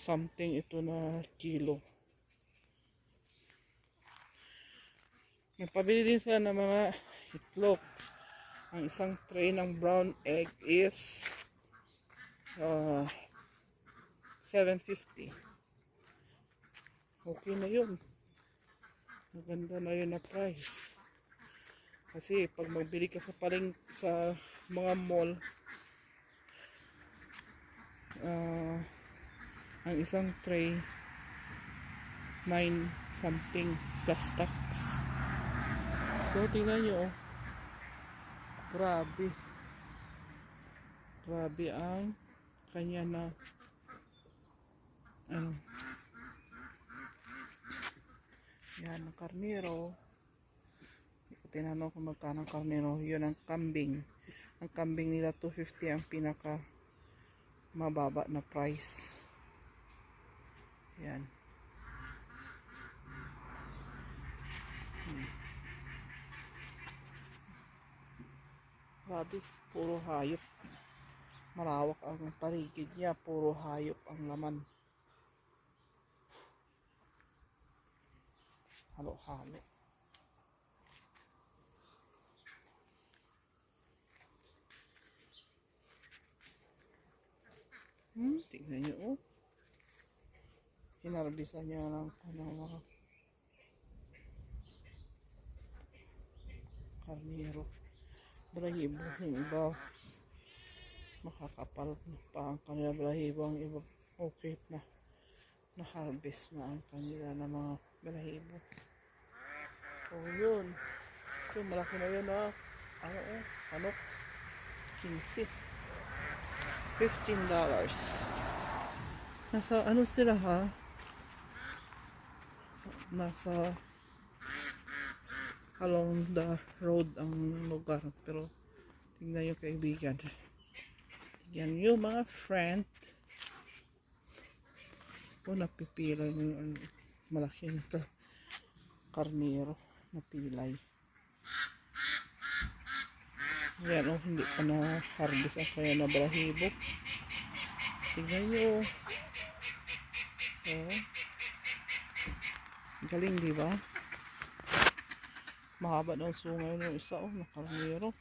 something ito na kilo. Nagpabili din sila ng mga itlog. Ang isang tray ng brown egg is 750. Okay na yun. Maganda na yun na price. Kasi pag magbili ka sa sa mga mall, ang isang tray 9 something plus tax. So tingnan nyo, grabe ang kanya na yan ang karnero. Hindi ko tinanong kung magkano ang karnero. Yun ang kambing. Ang kambing nila 250 ang pinaka mababa na price. Yan. Grabe, puro hayop. Malawak ang paligid niya, puro hayop ang laman. Halo-halo. Tingnan nyo, oh. Hinarbisan niya ng mga karnero. Balahibo, yung iba makakapal pa ang kanila balahibo, ang iba okay na harvest na ang kanila na mga balahibo. Oh, yun. So, malaki na yun, ah. Ano? 15. $15. Nasa ano sila, ha? Nasa along the road ang lugar. Pero tingnan nyo, kaibigan. Tingnan nyo, mga friend. Napipila yung malaking karnero. Napilay. Yan, hindi pa na harvest ang kaya na balahibo. Tingnan nyo. Galing, di ba? Mahaba na ang sungay ng isa, na karnero.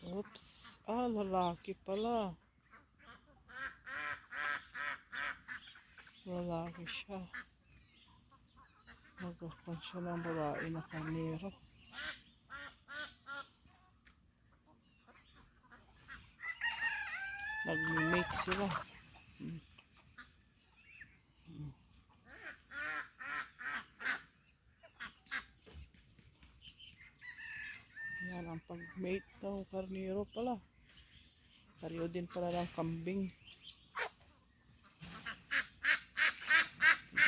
Oops. Lalaki pala. Lalaki siya. Nagkakan siya ng babae na karnero. Nag-make sila. Yan ang pag-mate ng karnero pala. Karyo din pala ng kambing.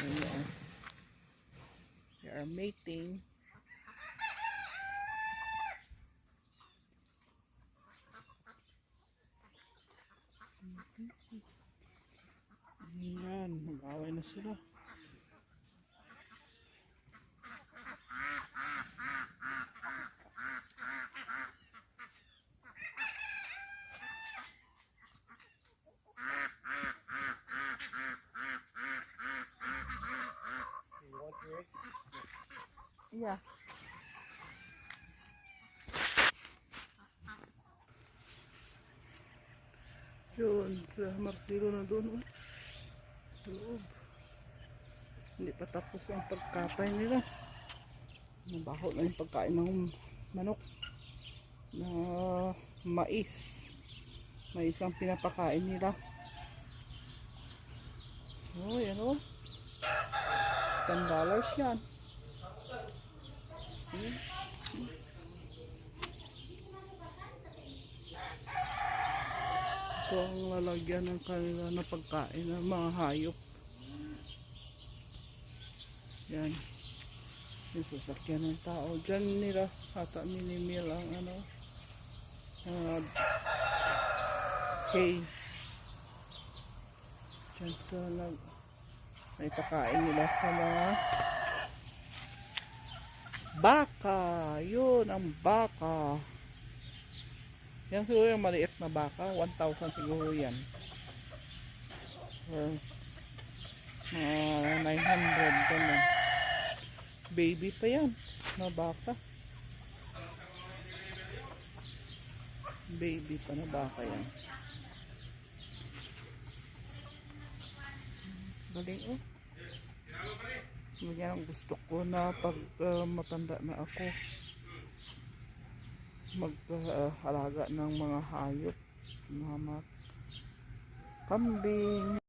Ayan. They are mating. Ayan, mag-away na sila. Yeah. Yun, sa Marcelo na doon. Sa loob. Hindi pa tapos ang pagkatay nila. Mabaho na yung pagkain ng manok. Na mais. Mais ang pinapakain nila. Yan o. $10 yan. Ito ang lalagyan ng kanila na pagkain ng mga hayop. Yan. Yung sasakyan ng tao. Diyan nila ata minimil ang hay. Diyan sa may pakain nila sa mga baka. Yun ang baka. Yan siguro yung maliit na baka. 1,000 siguro yan. Or mga 900 ganun. Baby pa yan na baka. Baby pa na baka yan. Galing oh. Yan ang gusto ko na pag matanda na ako, mag-alaga ng mga hayop, mga kambing.